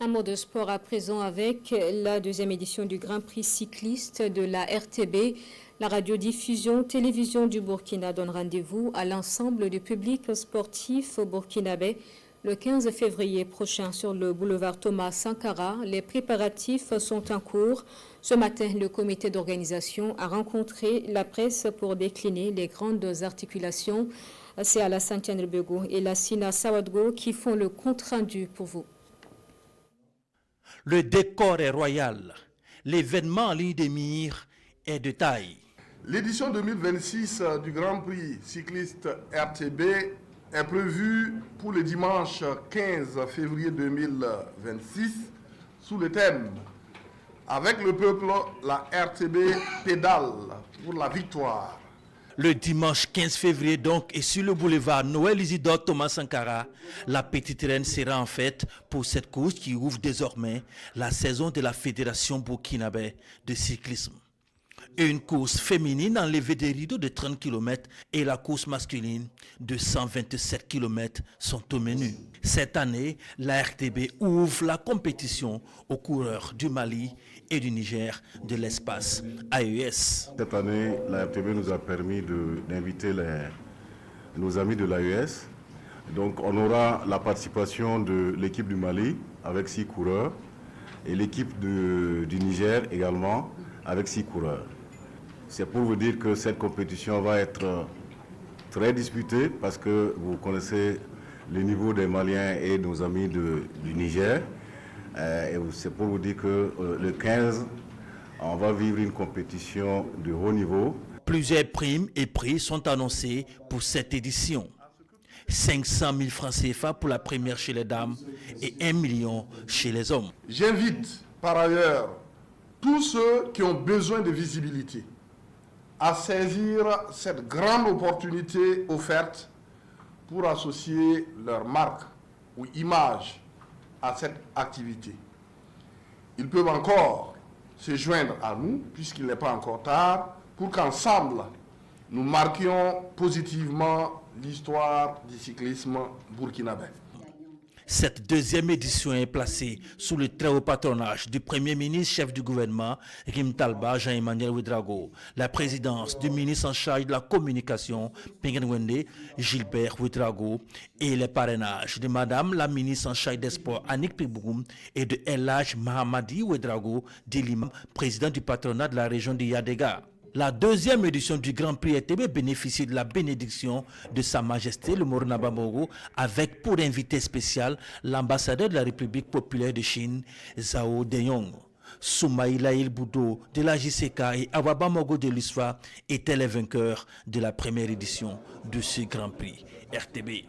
Un mot de sport à présent avec la deuxième édition du Grand Prix cycliste de la RTB. La radiodiffusion télévision du Burkina donne rendez-vous à l'ensemble du public sportif burkinabé le 15 février prochain sur le boulevard Thomas Sankara. Les préparatifs sont en cours. Ce matin, le comité d'organisation a rencontré la presse pour décliner les grandes articulations. C'est Alassane Tianelbego et Lassina Sawadgo qui font le compte-rendu pour vous. Le décor est royal. L'événement en ligne de mire est de taille. L'édition 2026 du Grand Prix cycliste RTB est prévue pour le dimanche 15 février 2026 sous le thème « Avec le peuple, la RTB pédale pour la victoire ». Le dimanche 15 février donc et sur le boulevard Noël Isidore Thomas Sankara, la petite reine sera en fête pour cette course qui ouvre désormais la saison de la Fédération burkinabé de cyclisme. Une course féminine enlevée des rideaux de 30 km et la course masculine de 127 km sont au menu. Cette année, la RTB ouvre la compétition aux coureurs du Mali et du Niger de l'espace AES. Cette année, la RTB nous a permis d'inviter nos amis de l'AES. Donc on aura la participation de l'équipe du Mali avec 6 coureurs et l'équipe du Niger également avec 6 coureurs. C'est pour vous dire que cette compétition va être très disputée parce que vous connaissez le niveau des Maliens et nos amis du Niger. Et c'est pour vous dire que le 15, on va vivre une compétition de haut niveau. Plusieurs primes et prix sont annoncés pour cette édition. 500 000 francs CFA pour la première chez les dames et 1 million chez les hommes. J'invite par ailleurs tous ceux qui ont besoin de visibilité à saisir cette grande opportunité offerte pour associer leur marque ou image à cette activité. Ils peuvent encore se joindre à nous, puisqu'il n'est pas encore tard, pour qu'ensemble, nous marquions positivement l'histoire du cyclisme burkinabé. Cette deuxième édition est placée sous le très haut patronage du Premier ministre, chef du gouvernement, Rim Talba Jean-Emmanuel Ouedraogo, la présidence du ministre en charge de la communication, Pengenwende Gilbert Ouedraogo, et les parrainages de Madame la ministre en charge des sports, Annick Pibougoum, et de El Hadj Mahamadi Ouedraogo, d'Ilim, président du patronat de la région de Yadega. La deuxième édition du Grand Prix RTB bénéficie de la bénédiction de Sa Majesté le Morna Bambogo avec pour invité spécial l'ambassadeur de la République populaire de Chine, Zhao Deyong. Soumaïla El Boudo de la JCK et Awaba Mogo de l'USFA étaient les vainqueurs de la première édition de ce Grand Prix RTB.